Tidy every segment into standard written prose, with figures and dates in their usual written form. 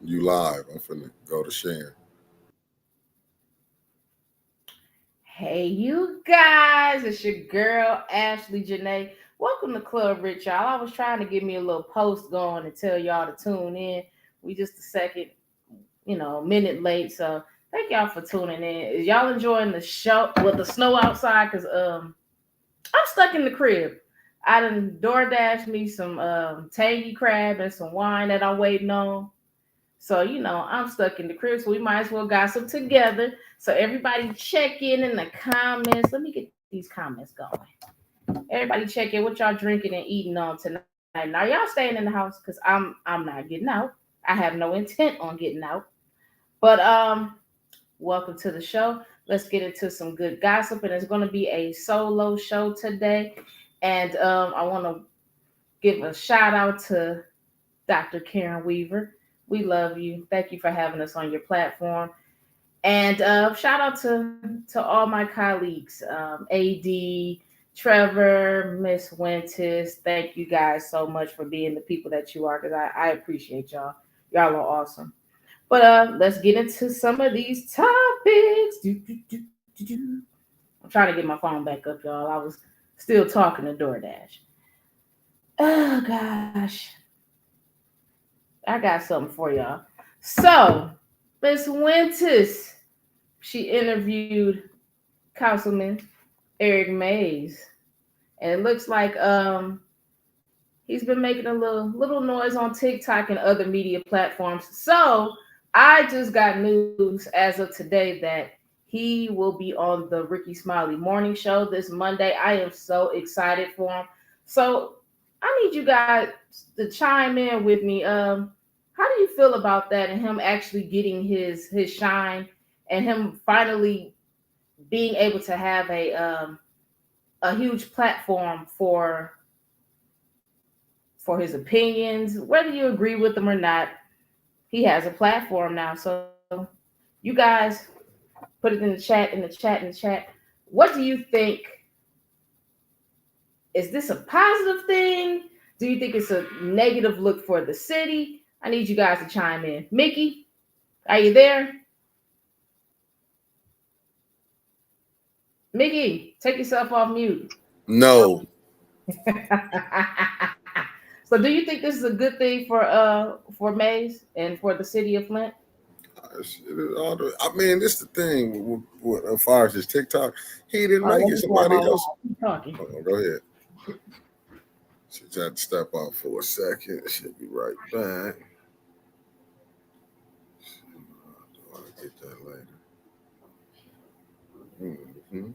You live. I'm finna go to share. Hey, you guys, it's your girl Ashley Janae. Welcome to Club Rich, y'all. I was trying to get me a little post going and tell y'all to tune in. We just a second, minute late, so thank y'all for tuning in. Is y'all enjoying the show with the snow outside? Cause I'm stuck in the crib. I done DoorDash me some tangy crab and some wine that I'm waiting on. So, I'm stuck in the crib, so we might as well gossip together. So, everybody check in the comments. Let me get these comments going. Everybody check in what y'all drinking and eating on tonight. Now, y'all staying in the house because I'm not getting out. I have no intent on getting out. But welcome to the show. Let's get into some good gossip, and it's going to be a solo show today. And I want to give a shout out to Dr. Karen Weaver. We love you. Thank you for having us on your platform. And shout out to all my colleagues, AD, Trevor, Miss Winters. Thank you guys so much for being the people that you are, because I appreciate y'all. Y'all are awesome. But let's get into some of these topics. I'm trying to get my phone back up, y'all. I was still talking to DoorDash. Oh gosh. I got something for y'all. So, Miss Winters, she interviewed Councilman Eric Mays, and it looks like he's been making a little noise on TikTok and other media platforms. So, I just got news as of today that he will be on the Ricky Smiley Morning Show this Monday. I am so excited for him. So, I need you guys to chime in with me. How do you feel about that and him actually getting his shine and him finally being able to have a huge platform for his opinions, whether you agree with them or not? He has a platform now. So you guys put it in the chat, in the chat. What do you think? Is this a positive thing? Do you think it's a negative look for the city? I need you guys to chime in. Mickey, are you there? Mickey, take yourself off mute. No, So, do you think this is a good thing for Mays and for the city of Flint? I mean, this the thing as far as his TikTok. He didn't Oh, make let it. me pour my Somebody water. else. Keep talking. Oh, go ahead. She just had to step out for a second. She'll be right back. I'll get that later. hmm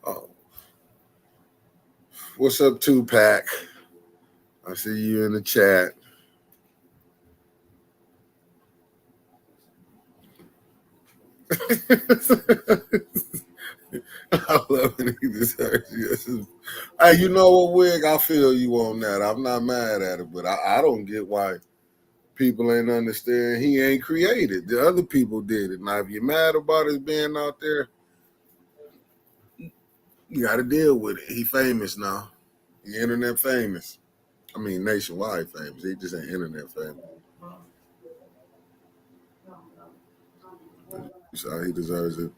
Oh, what's up, Tupac? I see you in the chat. I love it. He just heard you. Hey, you know what, Wig? I feel you on that. I'm not mad at it, but I don't get why people ain't understand. He ain't created. The other people did it. Now, if you're mad about his being out there, you got to deal with it. He famous now. He internet famous. I mean, nationwide famous. He just ain't internet famous. So he deserves it.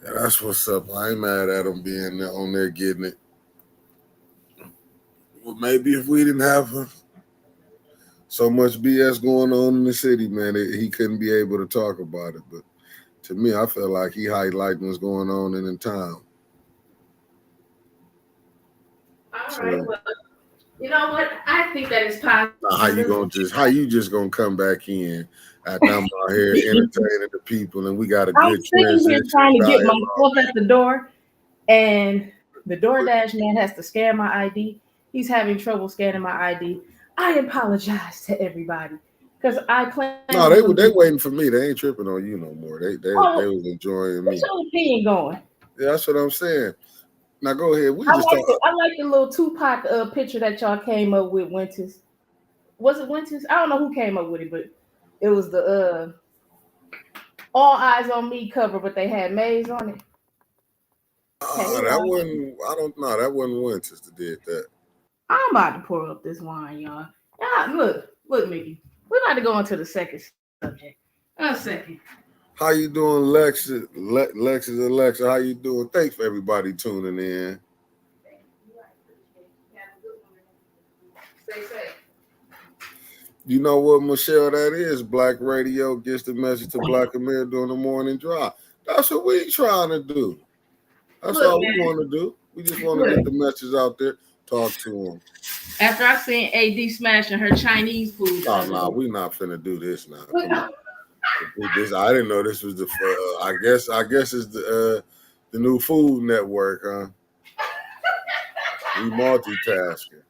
Yeah, that's what's up. I ain't mad at him being there on there getting it. Well, maybe if we didn't have so much BS going on in the city, man, he couldn't be able to talk about it. But to me, I feel like he highlighting what's going on in town. All right. So Well, you know what? I think that is how positive. you gonna come back in after I'm out here entertaining the people and we got a I'm good sitting here transition trying to get dialogue? myself at the door, and the DoorDash man has to scan my ID. He's having trouble scanning my ID. I apologize to everybody because I plan on No, doing this. they waiting for me. They ain't tripping on you no more. They Oh, was enjoying what's me. your opinion going? Yeah, that's what I'm saying. Now go ahead. We I just like talk. the little Tupac picture that y'all came up with, Winters. Was it Winters? I don't know who came up with it, but it was the All Eyes on Me cover, but they had Maze on it. Hey, That wasn't. I don't know. That wasn't Winters that did that. I'm about to pour up this wine, y'all. Look, Mickey. We're about to go into the second subject. A second. How you doing, Lexus? Lexus Alexa, how you doing? Thanks for everybody tuning in. Stay safe. You know what, Michelle, that is Black Radio gets the message to Black America during the morning drive. That's what we trying to do. That's Look, all we man. want to do. We just want to Look. get the message out there, talk to them. After I seen AD smashing her Chinese food. Oh, no, we not finna do this now. Look, Come on. This I didn't know this was the. I guess it's the new Food Network, huh? We multitasking.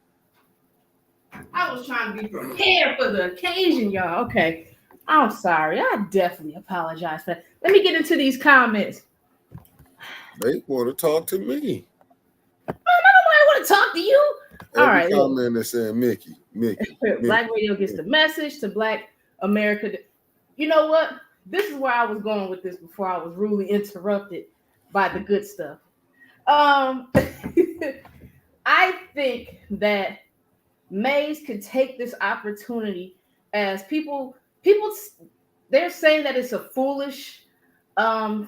I was trying to be prepared for the occasion, y'all. Okay. I'm sorry. I definitely apologize for that. Let me get into these comments. They want to talk to me. Nobody want to talk to you. All Every right, look. comment is saying Mickey. Black Radio gets the message to Black America. You know what? This is where I was going with this before I was rudely interrupted by the good stuff. I think that Mays could take this opportunity as people they're saying that it's a foolish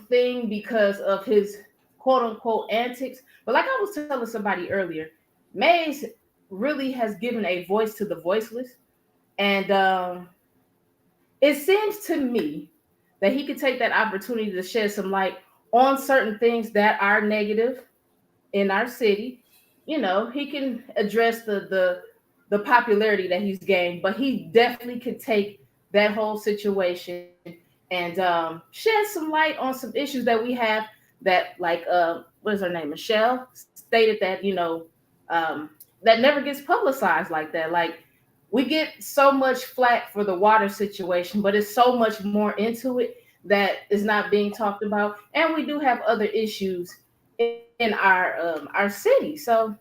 thing because of his quote unquote antics. But like I was telling somebody earlier, Mays really has given a voice to the voiceless. And it seems to me that he could take that opportunity to shed some light on certain things that are negative in our city. You know, he can address the popularity that he's gained, but he definitely could take that whole situation and shed some light on some issues that we have that, like, what is her name? Michelle stated that, that never gets publicized like that. Like, we get so much flack for the water situation, but it's so much more into it that is not being talked about. And we do have other issues in our city. So,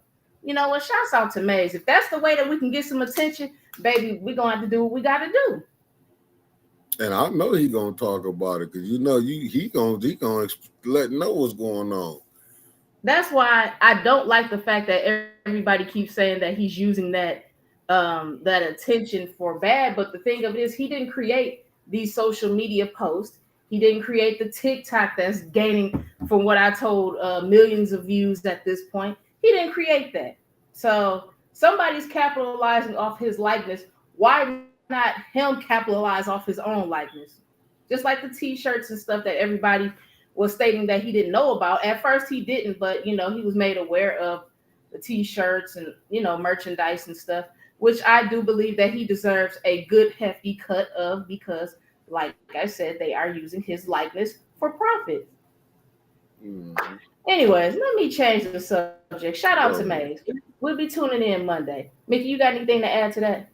you know what? Shouts out to Mays. If that's the way that we can get some attention, baby, we're gonna have to do what we gotta do. And I know he gonna talk about it because he gonna let know what's going on. That's why I don't like the fact that everybody keeps saying that he's using that attention for bad. But the thing of it is, he didn't create these social media posts. He didn't create the TikTok that's gaining, from what I told, millions of views at this point. He didn't create that. So somebody's capitalizing off his likeness. Why not him capitalize off his own likeness? Just like the T-shirts and stuff that everybody was stating that he didn't know about. At first, he didn't, but he was made aware of the T-shirts and merchandise and stuff, which I do believe that he deserves a good hefty cut of, because, like I said, they are using his likeness for profit. Mm-hmm. Anyways, let me change the subject. Shout out to Maze. We'll be tuning in Monday. Mickey, you got anything to add to that?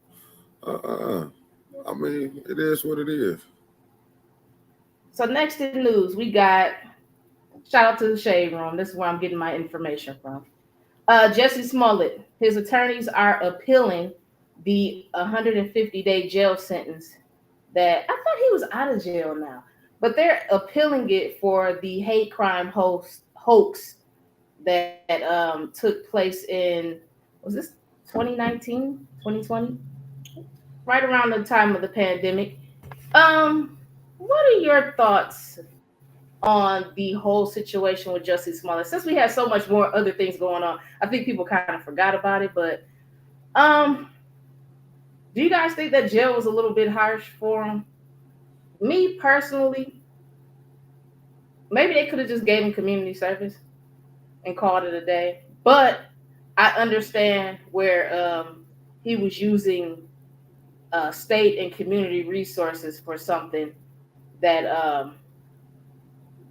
I mean, it is what it is. So next in news, we got, shout out to the Shade Room. This is where I'm getting my information from. Jesse Smollett, his attorneys are appealing the 150-day jail sentence that I thought he was out of jail now, but they're appealing it for the hate crime hoax that took place in, was this 2019, 2020? Right around the time of the pandemic. What are your thoughts on the whole situation with Justice Smollett? Since we have so much more other things going on, I think people kind of forgot about it. But do you guys think that jail was a little bit harsh for him? Me personally, maybe they could have just gave him community service and called it a day. But I understand where he was using state and community resources for something that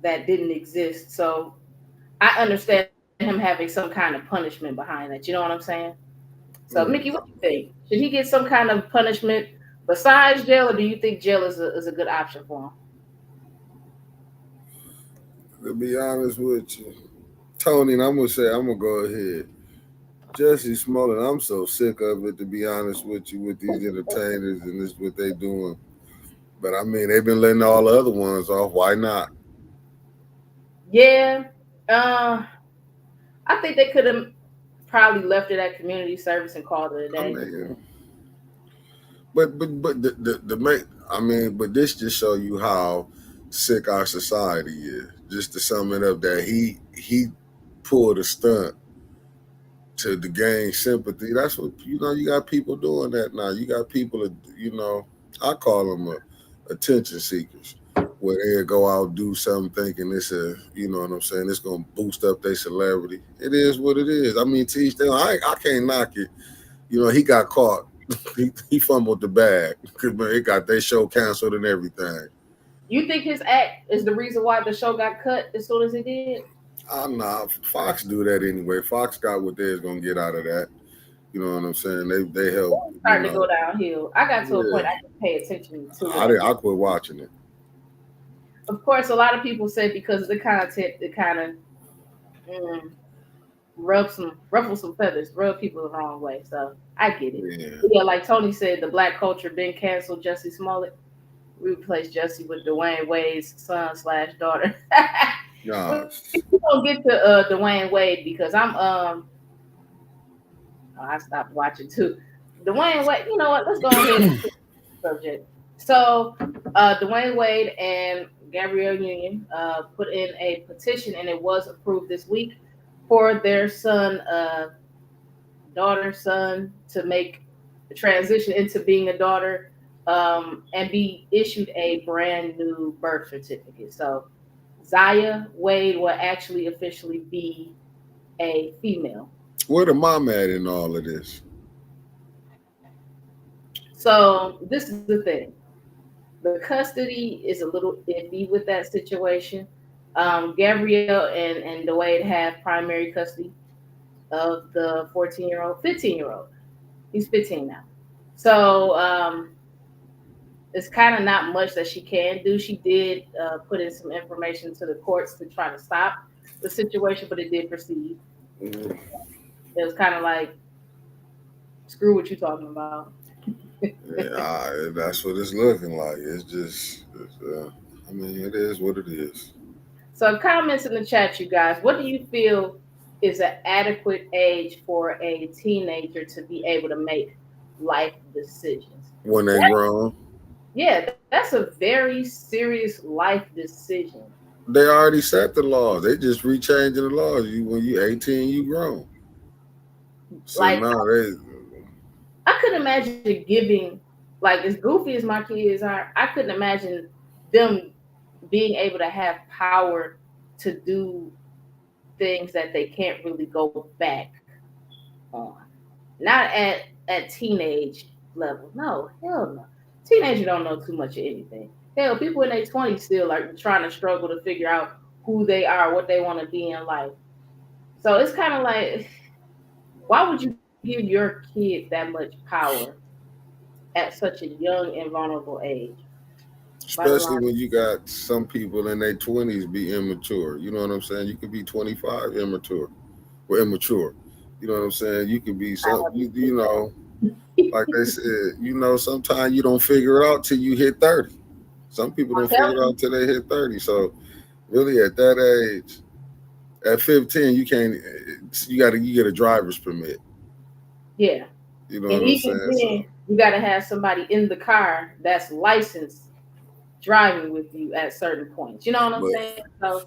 that didn't exist. So I understand him having some kind of punishment behind that. You know what I'm saying? So Mickey, what do you think? Should he get some kind of punishment besides jail, or do you think jail is a good option for him? To be honest with you, Tony, and I'm gonna go ahead. Jesse Smollett, I'm so sick of it, to be honest with you, with these entertainers and this what they doing. But I mean, they've been letting all the other ones off. Why not? Yeah, uh, I think they could have probably left it at community service and called it a I day. mean, but the make. I mean, but this just show you how sick our society is. Just to sum it up, that he pulled a stunt to gain sympathy. That's what you got people doing that now. You got people, I call them attention seekers, where they go out do something thinking it's what I'm saying, it's gonna boost up their celebrity. It is what it is. I mean, to each their own. I can't knock it. He got caught. he fumbled the bag because it got their show canceled and everything. You think his act is the reason why the show got cut as soon as it did? Nah, Fox do that anyway. Fox got what they's gonna get out of that. You know what I'm saying? They help. Starting to go downhill. I got to a point Yeah. I didn't pay attention to I it. I quit watching it. Of course, a lot of people say because of the content, it kind of mm, ruffle some feathers, rub people the wrong way. So I get it. Yeah. Yeah, like Tony said, the black culture been canceled. Jussie Smollett, we replaced Jussie with Dwayne Wade's son/daughter. Nah. We gonna get to Dwayne Wade because I stopped watching too. Dwayne Wade, you know what? Let's go ahead and subject. So, Dwayne Wade and Gabrielle Union put in a petition, and it was approved this week for their son to make the transition into being a daughter and be issued a brand new birth certificate. So, Zaya Wade will actually officially be a female. Where the mom at in all of this? So, this is the thing. The custody is a little iffy with that situation. Gabrielle and Dwayne have primary custody of the 14-year-old, 15-year-old. He's 15 now. So it's kind of not much that she can do. She did put in some information to the courts to try to stop the situation, but it did proceed. Mm, It was kind of like, screw what you talking about. yeah, that's what it's looking like. It's just, I mean, it is what it is. So comments in the chat, you guys. What do you feel is an adequate age for a teenager to be able to make life decisions? When they That, grown, yeah, that's a very serious life decision. they already set the laws. They just rechanging the laws. When you 18, you grown. So Like now they, I couldn't imagine giving, like as goofy as my kids are, I couldn't imagine them being able to have power to do things that they can't really go back on. Not at teenage level. No, hell no. Teenager don't know too much of anything. Hell, people in their 20s still are trying to struggle to figure out who they are, what they want to be in life. So it's kind of like, why would you give your kid that much power at such a young and vulnerable age? Right especially along. when you got some people in their 20s be immature. You know what I'm saying? You could be 25 immature or immature. You know what I'm saying? You could be some, like they said, sometimes you don't figure it out till you hit 30. Some people I'm don't figure it telling out till they hit 30. So really at that age, at 15, you can't, you get a driver's permit. you. Yeah. You know And what I'm even saying? then, So, you got to have somebody in the car that's licensed driving with you at certain points. You know what I'm but saying? So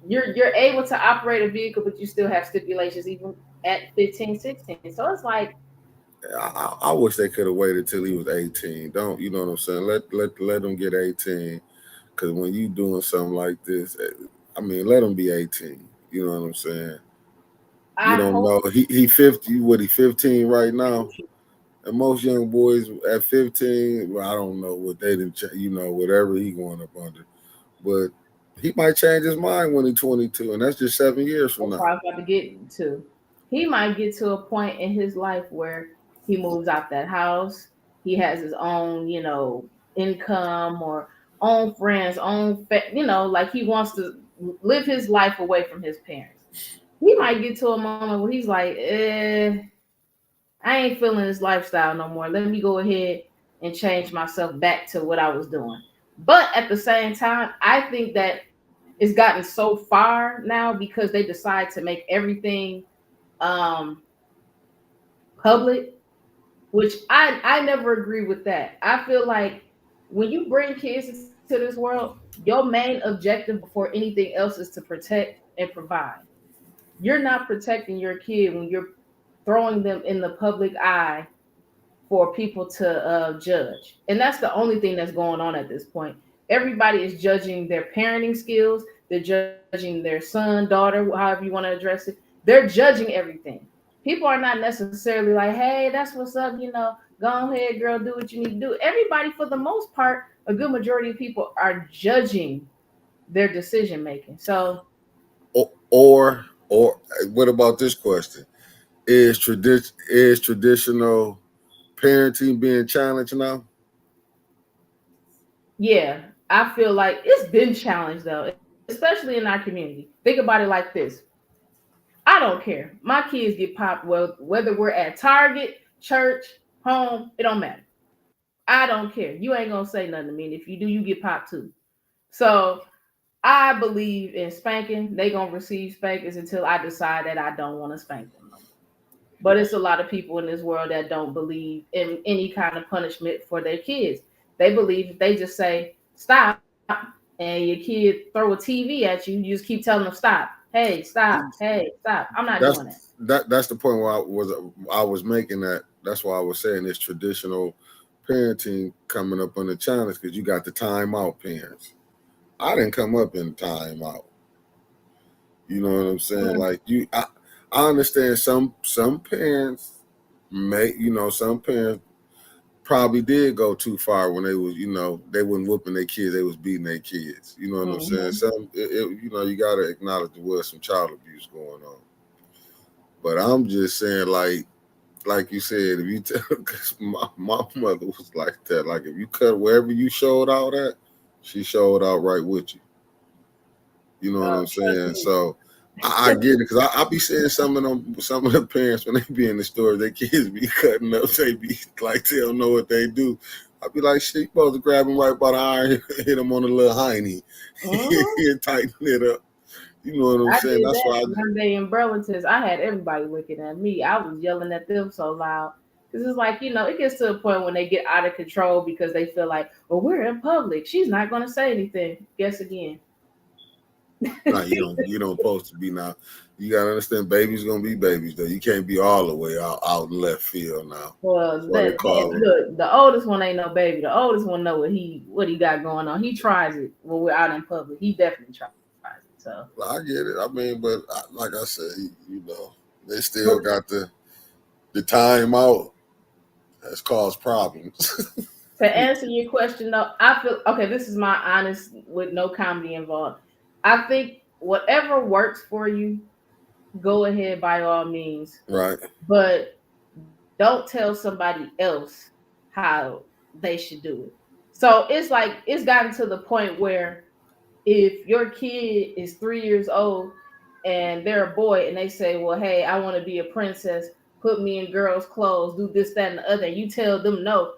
you're able to operate a vehicle, but you still have stipulations even at 15, 16. So it's like, I wish they could have waited till he was 18. Don't, you know what I'm saying? Let them get 18. Because when you doing something like this, I mean, let him be 18. You know what I'm saying? You I don't hope know. He 50. What, he 15 right now? And most young boys at 15, well, I don't know what they didn't, whatever he going up under. But he might change his mind when he's 22, and that's just 7 years from that's now. what I was about to get to. He might get to a point in his life where he moves out that house. He has his own, income or own friends, like he wants to live his life away from his parents. He might get to a moment where he's like, I ain't feeling this lifestyle no more. Let me go ahead and change myself back to what I was doing. But at the same time, I think that it's gotten so far now because they decide to make everything public, which I never agree with that. I feel like when you bring kids into this world, your main objective before anything else is to protect and provide. You're not protecting your kid when you're throwing them in the public eye for people to judge. And that's the only thing that's going on at this point. Everybody is judging their parenting skills, they're judging their son, daughter, however you want to address it. They're judging everything. People are not necessarily like, hey, that's what's up, go ahead, girl, do what you need to do. Everybody, for the most part, a good majority of people are judging their decision making. So, Or what about this question? Is traditional parenting being challenged now? yeah, I feel like it's been challenged though, especially in our community. Think about it like this. I don't care. My kids get popped, well, whether we're at Target, church, home, it don't matter. I don't care. You ain't gonna say nothing to me. And if you do, you get popped too. So I believe in spanking. They gonna receive spankings until I decide that I don't want to spank them no more. But it's a lot of people in this world that don't believe in any kind of punishment for their kids. They believe if they just say stop and your kid throw a TV at you, you just keep telling them stop. Hey, stop. Hey, stop. I'm not doing That's that. that's the point where I was making that. That's why I was saying this traditional parenting coming up on the challenge because you got the timeout parents. I didn't come up in timeout. You know what I'm saying? Mm, Like I understand some parents some parents probably did go too far when they was they wasn't whooping their kids, they was beating their kids. You know what I'm saying? mhm. You got to acknowledge there was some child abuse going on. But I'm just saying, like you said, if you tell, because my mother was like that. Like if you cut wherever you showed out at, she showed out right with you. You know what I'm Trust saying? me. So I get it because I be seeing some of the parents when they be in the store, their kids be cutting up. They be like they don't know what they do. I be like, shit, you supposed to grab him right by the eye, hit him on the little hiney, Mhm. and tighten it up. You know what I'm I saying? did That's that why. one day in Burlington. I had everybody looking at me. I was yelling at them so loud. Because it's like, it gets to a point when they get out of control because they feel like, well, we're in public. She's not going to say anything. Guess again. Nah, you don't supposed to be now. You gotta understand, babies gonna be babies though. You can't be all the way out in left field now. That's Well, why they call them. look, the oldest one ain't no baby. The oldest one know what he got going on. He tries it when we're out in public. He definitely tries it. So, I get it. I mean, but like I said, they but still got the time out has caused problems. to answer your question though, I feel okay. This is my honest with no comedy involved. I think whatever works for you, go ahead by all means, Right. but don't tell somebody else how they should do it. So it's like it's gotten to the point where if your kid is 3 years old and they're a boy and they say, well, hey, I want to be a princess, put me in girls' clothes, do this, that, and the other, and you tell them no,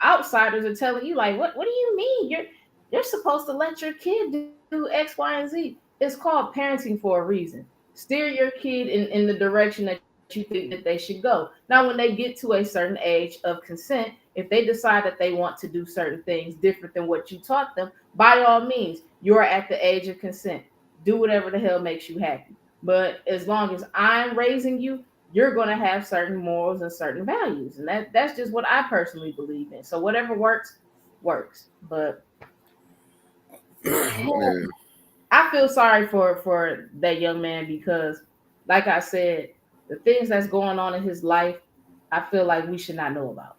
outsiders are telling you like, what do you mean? You're supposed to let your kid do X, Y, and Z. It's called parenting for a reason. Steer your kid in the direction that you think that they should go. Now, when they get to a certain age of consent, if they decide that they want to do certain things different than what you taught them, by all means, you're at the age of consent. Do whatever the hell makes you happy. But as long as I'm raising you, you're going to have certain morals and certain values, and that's just what I personally believe in. So whatever works, works. But Man, I feel sorry for that young man because, like I said, the things that's going on in his life, I feel like we should not know about.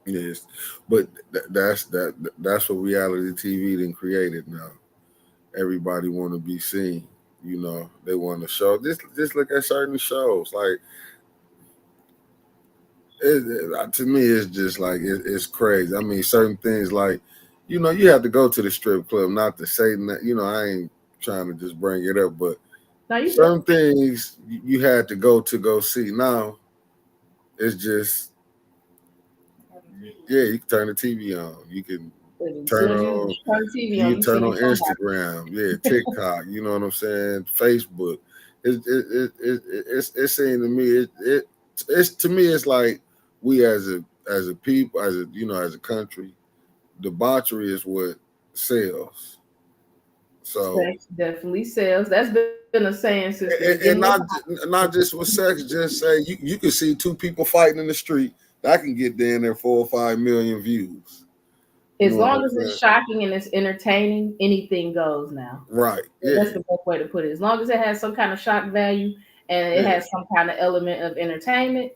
yes, but that's what reality TV then created now. Everybody want to be seen. They want to show. Just look at certain shows. Like to me, it's just like it's crazy. I mean, certain things like, you have to go to the strip club. Not to say that, I ain't trying to just bring it up, but Now you good? certain things you had to go see. Now it's just, yeah, you can turn the TV on. You can As turn soon as you on. turn the TV You on, can you turn seeing on somebody. Instagram. Yeah, TikTok. You know what I'm saying? Facebook. It seems to me it it's to me, it's like we as a people, as a as a country, debauchery is what sells. So Sex definitely sells. That's been a saying since the beginning of and time. not just with sex, just say you can see two people fighting in the street that can get there in there 4 or 5 million views. You As know what long I'm as it's saying? shocking and it's entertaining, anything goes now. Right. That's Yeah. the best way to put it. As long as it has some kind of shock value and it Yeah. has some kind of element of entertainment,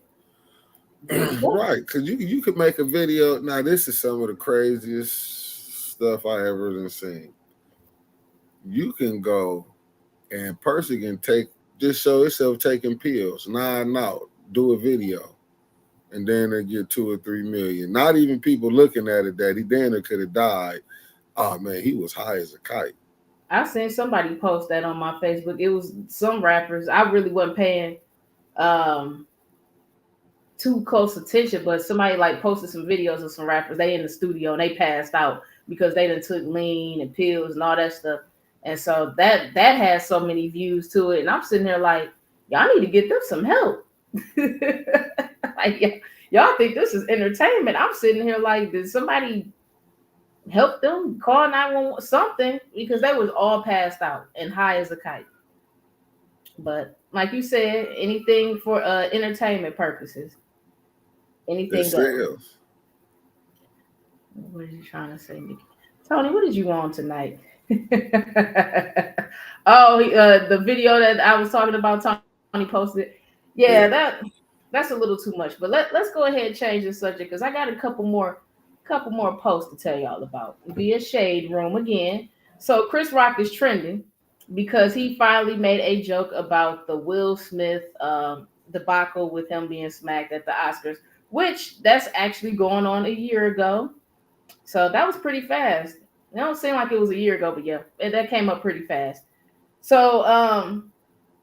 there you go. Right. Because you could make a video. Now, this is some of the craziest stuff I ever seen. You can go and person can take just show itself taking pills, nine out, do a video, and then they get 2 or 3 million. Not even people looking at it that he then could have died. Oh man, he was high as a kite. I seen somebody post that on my Facebook. It was some rappers. I really wasn't paying um too close attention, but somebody like posted some videos of some rappers. They in the studio and they passed out because they done took lean and pills and all that stuff. And so that has so many views to it. And I'm sitting there like, y'all need to get them some help. Like y'all think this is entertainment. I'm sitting here like, did somebody help them call 911 something? Because they was all passed out and high as a kite. But like you said, anything for entertainment purposes, It anything goes. sells. What are you trying to say, Nikki? Tony, what did you want tonight? Oh, the video that I was talking about, Tony posted. Yeah, Yeah. that's a little too much. But let's go ahead and change the subject because I got a couple more posts to tell y'all about via Shade Room again. So Chris Rock is trending because he finally made a joke about the Will Smith debacle with him being smacked at the Oscars, which that's actually going on a year ago. So that was pretty fast. It don't seem like it was a year ago, but yeah, that came up pretty fast. So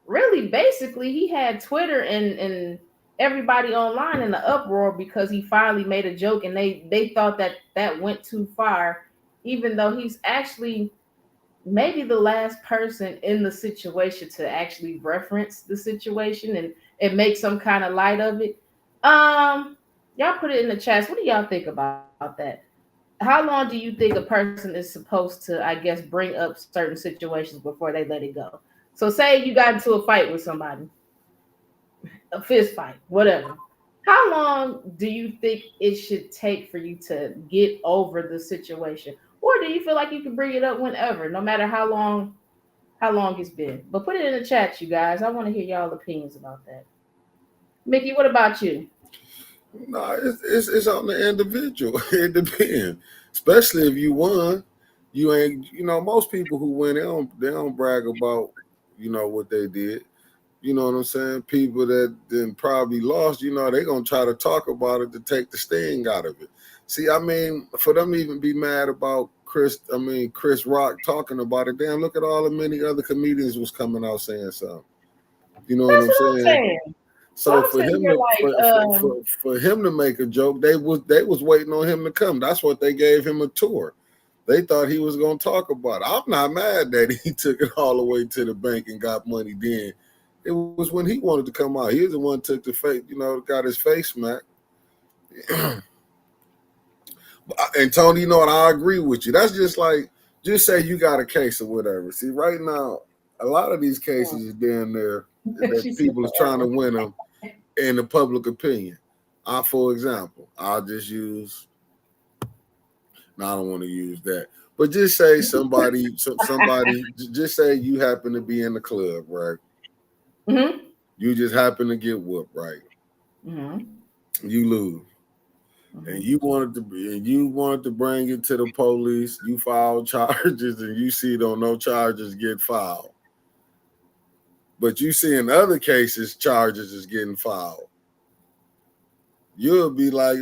really basically he had Twitter and everybody online in the uproar because he finally made a joke and they thought that that went too far, even though he's actually maybe the last person in the situation to actually reference the situation and make some kind of light of it. Y'all put it in the chats. What do y'all think about that? How long do you think a person is supposed to, I guess, bring up certain situations before they let it go? So say you got into a fight with somebody, a fist fight, whatever. How long do you think it should take for you to get over the situation? Or do you feel like you can bring it up whenever, no matter how long it's been? But put it in the chat, you guys. I want to hear y'all opinions about that. Mickey, what about you? No, it's on the individual. It depends. Especially if you won. You ain't most people who win they don't brag about what they did. You know what I'm saying? People that then probably lost, they gonna try to talk about it to take the sting out of it. See, I mean, for them to even be mad about Chris Rock talking about it, damn, look at all the many other comedians was coming out saying something. You know what That's I'm what I'm saying? saying. So So I'm for sitting him here to like, for him to make a joke, they was waiting on him to come. That's what they gave him a tour. They thought he was gonna talk about it. I'm not mad that he took it all the way to the bank and got money then. It was when he wanted to come out. He was the one who took the face, got his face smacked. And Tony, I agree with you. That's just like just say you got a case or whatever. See, right now, a lot of these cases is down there she that said people is trying to forever. win them in the public opinion. For example, I'll just use. No, I don't want to use that. But just say just say you happen to be in the club, right? Mm-hmm. You just happen to get whooped, right? Mm-hmm. You lose. And Mm-hmm. you wanted to bring it to the police. You filed charges, and you see don't no charges get filed. But you see in other cases charges is getting filed. You'll be like,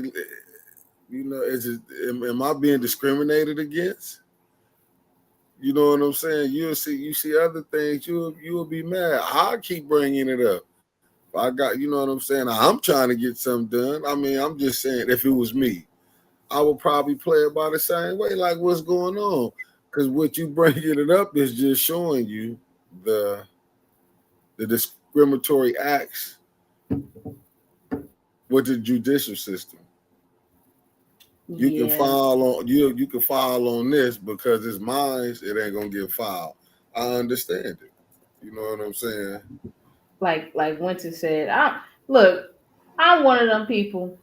am I being discriminated against? You know what I'm saying? You see other things. You'll be mad. I keep bringing it up. I got, you know what I'm saying. I'm trying to get something done. I mean, I'm just saying, if it was me, I would probably play it by the same way. Like, what's going on? Because what you bringing it up is just showing you the the discriminatory acts with the judicial system. You can Yeah, file on you can file on this because it's mine. It ain't gonna get filed. I understand it. You know what I'm saying? like Winter said, I look, I'm one of them people.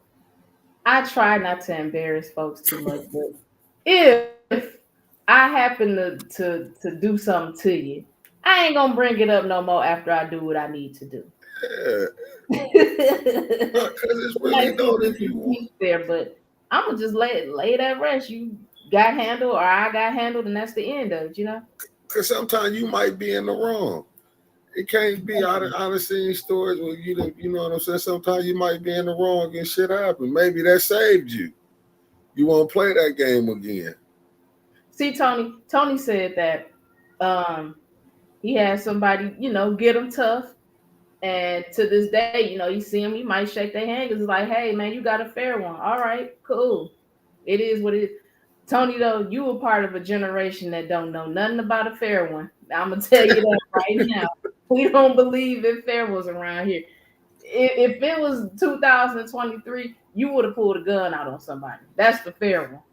I try not to embarrass folks too much, but if I happen to do something to you, I ain't gonna bring it up no more after I do what I need to do. Yeah, It because it's might really still though be if you some want. beef there, but I'm gonna just lay that rest. You got handled, or I got handled, and that's the end of it. Because sometimes you might be in the wrong. It can't be. I done seen stories where you know what I'm saying. Sometimes you might be in the wrong and shit happen. Maybe that saved you. You won't play that game again. See, Tony said that he had somebody, get him tough. And to this day, you see him, you might shake their hand because it's like, hey, man, you got a fair one. All right, cool. It is what it is. Tony, though, you were part of a generation that don't know nothing about a fair one. I'm going to tell you that right now. We don't believe in fair ones around here. If it was 2023, you would have pulled a gun out on somebody. That's the fair one.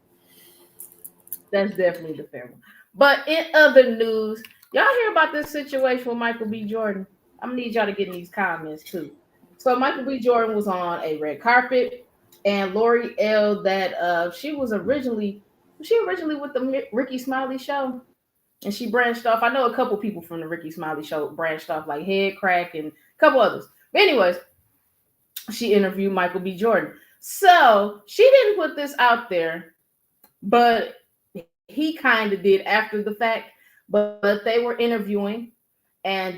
That's definitely the fair one. But in other news, y'all hear about this situation with Michael B. Jordan? I'm gonna need y'all to get in these comments too. So Michael B. Jordan was on a red carpet, and Lori L. that she originally with the Ricky Smiley show, and she branched off. I know a couple people from the Ricky Smiley show branched off, like Head Crack and a couple others. But anyways, she interviewed Michael B. Jordan. So she didn't put this out there, but he kind of did after the fact. But they were interviewing, and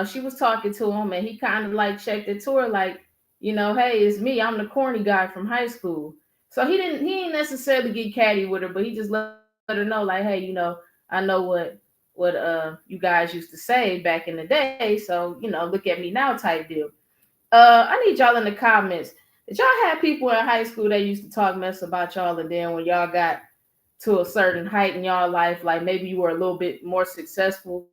she was talking to him, and he kind of like checked it to her, like, hey, it's me. I'm the corny guy from high school. So he didn't necessarily get catty with her, but he just let her know, like, hey, I know what you guys used to say back in the day. So look at me now, type deal. I need y'all in the comments. Did y'all have people in high school that used to talk mess about y'all, and then when y'all got to a certain height in y'all life, like maybe you were a little bit more successful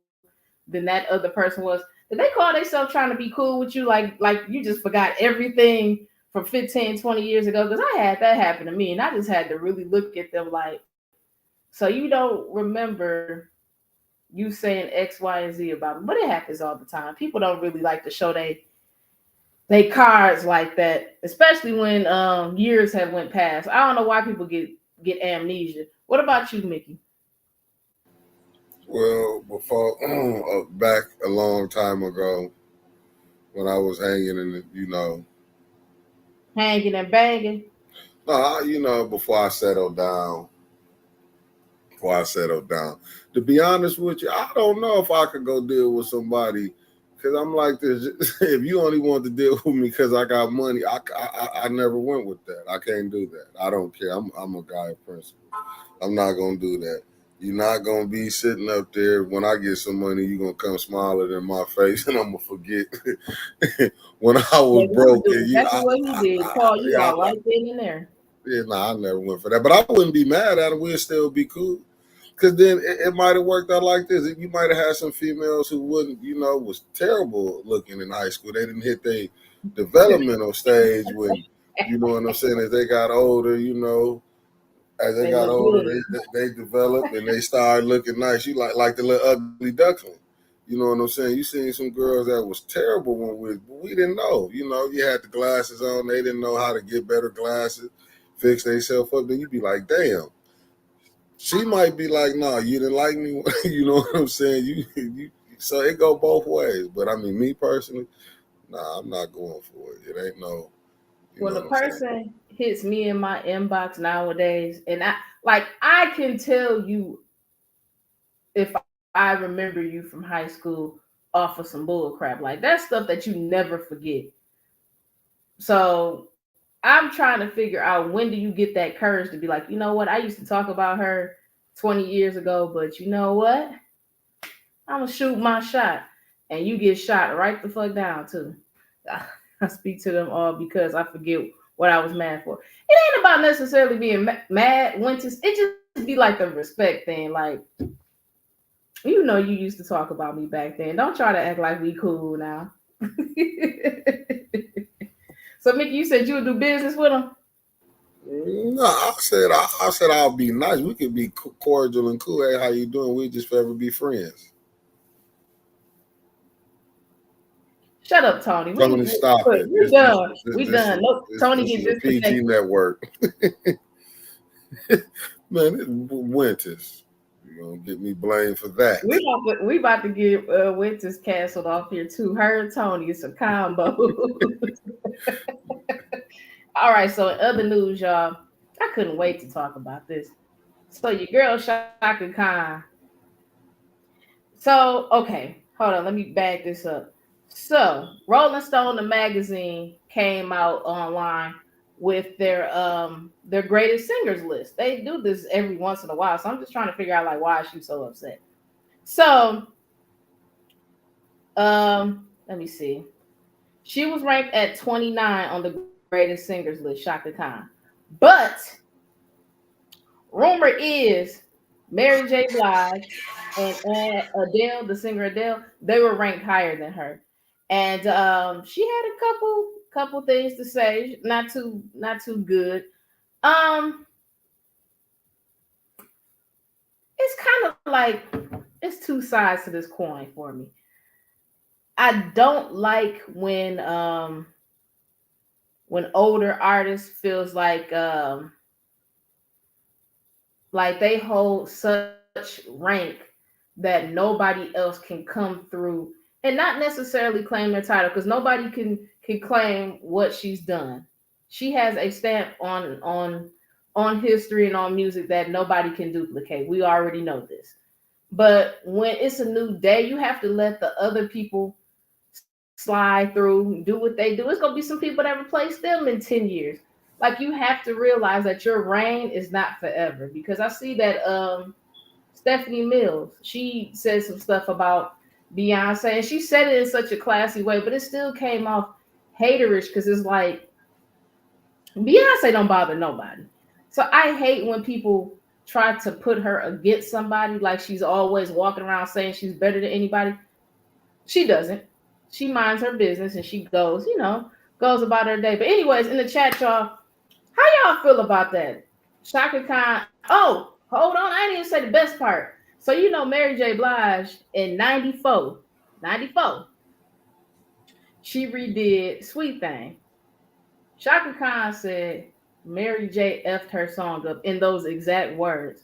than that other person was, did they call themselves trying to be cool with you, like you just forgot everything from 15, 20 years ago? Because I had that happen to me, and I just had to really look at them like, so you don't remember you saying X, Y, and Z about me. But it happens all the time. People don't really like to show they cards like that, especially when years have went past. I don't know why people get amnesia. What about you, Mickey? Well, before back a long time ago when I was hanging in the, Hanging and banging? no, before I settled down, To be honest with you, I don't know if I could go deal with somebody because I'm like this. If you only want to deal with me because I got money, I never went with that. I can't do that. I don't care. I'm a guy of principle. I'm not gonna do that. You're not gonna be sitting up there when I get some money. You're gonna come smiling in my face, and I'm gonna forget when I was Maybe he broke. do And exactly what he did. Call you yeah, out right then and there. yeah, nah, I never went for that. But I wouldn't be mad at him. We'd still be cool. Because then it might have worked out like this. You might have had some females who wouldn't, was terrible looking in high school. They didn't hit their developmental stage when, you know what I'm saying, as they got older, as they They got look older, good. they developed and they started looking nice. You like the little ugly duckling. You know what I'm saying? You seen some girls that was terrible when we didn't know. You had the glasses on. They didn't know how to get better glasses, fix themselves up. Then you be like, damn. She might be like, "No, you didn't like me." You know what I'm saying? So it go both ways. But I mean, me personally, nah, I'm not going for it. It ain't no, you When know a what I'm saying? person hits me in my inbox nowadays, and I can tell you if I remember you from high school off of some bull crap. Like that's stuff that you never forget. So I'm trying to figure out, when do you get that courage to be like, you know what? I used to talk about her 20 years ago, but you know what? I'm gonna shoot my shot, and you get shot right the fuck down too. I speak to them all because I forget what I was mad for. It ain't about necessarily being mad. It just be like the respect thing. Like, you used to talk about me back then. Don't try to act like we cool now. So Mickey, you said you would do business with him? No, I said I'll be nice. We could be cordial and cool. Hey, how you doing? We just forever be friends. Shut up, Tony. Tony, stop it. We done. We This done. is Nope. Tony this get is a PG disconnected. network. Man, it's Winters. You gonna get me blamed for that? We about to get Winters canceled off here too. Her and Tony, it's a combo. All right. So in other news, y'all, I couldn't wait to talk about this. So your girl Shaka Khan. So okay, hold on. Let me back this up. So Rolling Stone, the magazine, came out online with their greatest singers list. They do this every once in a while, so I'm just trying to figure out like why is she so upset. So let me see. She was ranked at 29 on the greatest singers list, Shaka Khan. But rumor is Mary J. Blige and Adele, the singer Adele, they were ranked higher than her. And she had a couple things to say, not too good. Um, it's kind of like it's two sides to this coin for me. I don't like when older artists feels like they hold such rank that nobody else can come through and not necessarily claim their title because nobody can claim what she's done. She has a stamp on history and on music that nobody can duplicate. We already know this. But when it's a new day, you have to let the other people slide through, do what they do. It's gonna be some people that replace them in 10 years. Like you have to realize that your reign is not forever. Because I see that Stephanie Mills, she said some stuff about Beyonce, and she said it in such a classy way, but it still came off haterish because it's like Beyonce don't bother nobody. So I hate when people try to put her against somebody like she's always walking around saying she's better than anybody. She doesn't. She minds her business and she goes, goes about her day. But anyways, in the chat, y'all, how y'all feel about that? Shaka Khan. Oh, hold on. I didn't even say the best part. So Mary J. Blige in 94, she redid Sweet Thing. Shaka Khan said Mary J. effed her song up in those exact words.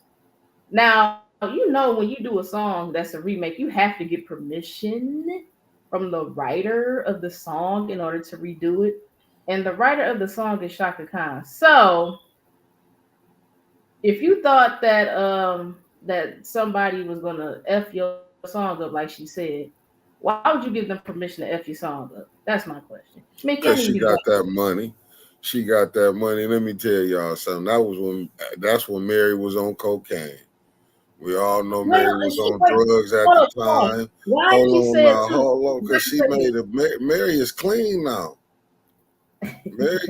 Now, when you do a song that's a remake, you have to get permission from the writer of the song in order to redo it. And the writer of the song is Shaka Khan. So if you thought that somebody was gonna F your song up like she said, why would you give them permission to F your song up? That's my question. Mickey, I need Because to be she back. got that money. She got that money. Let me tell y'all something. That's when Mary was on cocaine. We all know Well, Mary and was she on wait, drugs at hold the up, hold on. time. Why she Hold on said now, too? hold on, Let because me she tell made you. it. Mary is clean now. Mary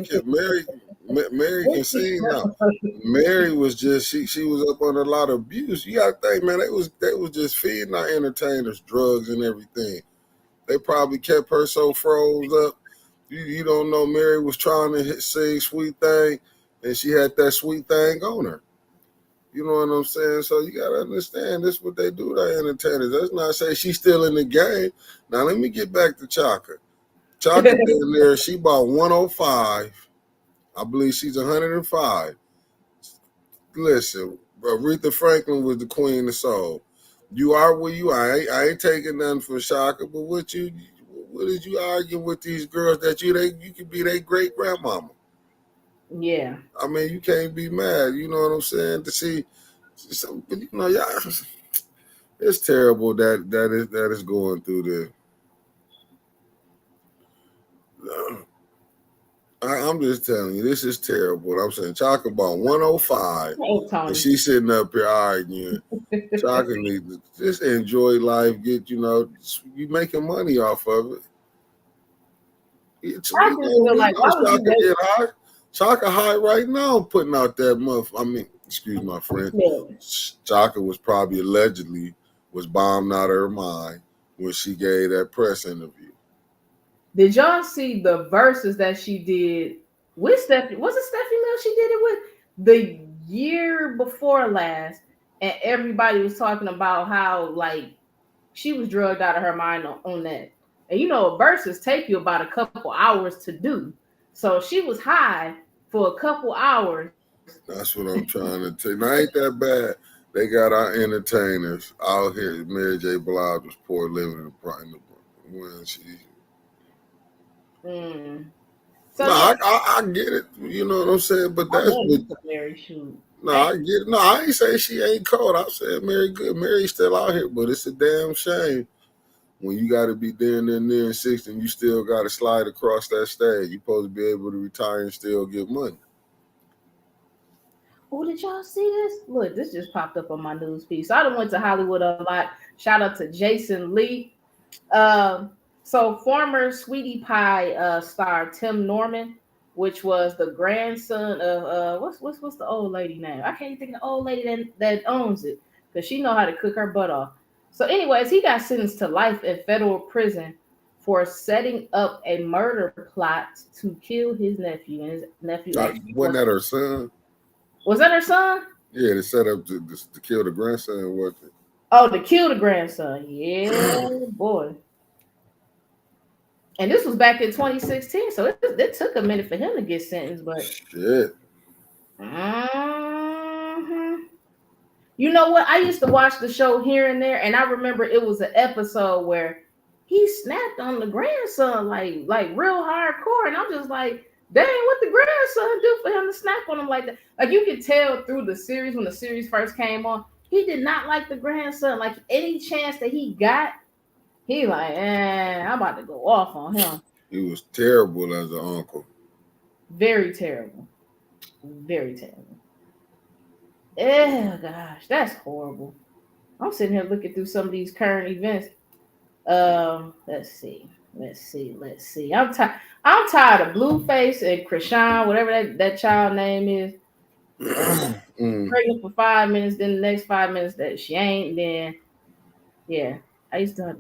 can sing now. Mary was just she was up under a lot of abuse. You gotta think, man, they was just feeding our entertainers drugs and everything. They probably kept her so froze up. You don't know Mary was trying to sing Sweet Thing, and she had that sweet thing on her. You know what I'm saying? So you gotta understand this is what they do to our entertainers. That's not say she's still in the game. Now let me get back to Chaka. Chaka down there, she bought 105. I believe she's 105. Listen, Aretha Franklin was the queen of soul. You are where you are. I ain't taking nothing for Shaka, but what did you argue with these girls that you could be their great grandmama? Yeah. I mean, you can't be mad. You know what I'm saying? To see some, but y'all, it's terrible that is going through this. I'm just telling you, this is terrible. I'm saying Chaka about 105, Oh, and Tony. she's sitting up here arguing. Chaka needs to just enjoy life. You making money off of it. I just feel We like know why would you Chaka wait? get high. Chaka high right now, putting out that month. I mean, excuse my friend. Yeah. Chaka was probably allegedly was bombed out of her mind when she gave that press interview. Did y'all see the verses that she did with Stephanie? Was it Stephanie Mills she did it with the year before last? And everybody was talking about how like she was drugged out of her mind on that. And verses take you about a couple hours to do. So she was high for a couple hours. That's what I'm trying to tell you. Now, ain't that bad? They got our entertainers out here. Mary J. Blige was poor living in the when she. Mm. So No, yeah, I get it. You know what I'm saying? But I that's love but me some Mary shoot. no, Hey, I get it. No, I ain't saying she ain't cold. I said Mary good. Mary's still out here, but it's a damn shame when you got to be near in 60 and you still got to slide across that stage. You supposed to be able to retire and still get money. oh, did y'all see this? Look, this just popped up on my news feed. So I done went to Hollywood a lot. Shout out to Jason Lee. Um, so former Sweetie Pie star Tim Norman, which was the grandson of what's the old lady name? I can't even think of the old lady that owns it because she know how to cook her butt off. So, anyways, he got sentenced to life in federal prison for setting up a murder plot to kill his nephew, and his nephew actually Wasn't that her son? was that her son? Yeah, they set up to kill the grandson. What? Oh, to kill the grandson. Yeah, boy. And this was back in 2016, so it took a minute for him to get sentenced. But Shit. mhm. You know what? I used to watch the show here and there, and I remember it was an episode where he snapped on the grandson like real hardcore, and I'm just like, dang, what the grandson do for him to snap on him like that? Like you could tell through the series when the series first came on, he did not like the grandson. Like any chance that he got, he like, I'm about to go off on him. He was terrible as an uncle. Very terrible. Very terrible. Oh gosh, that's horrible. I'm sitting here looking through some of these current events. Let's see. Let's see. I'm tired of Blueface and Krishan, whatever that child name is. Mm. Pregnant for 5 minutes, then the next 5 minutes that she ain't. Then yeah, I used to.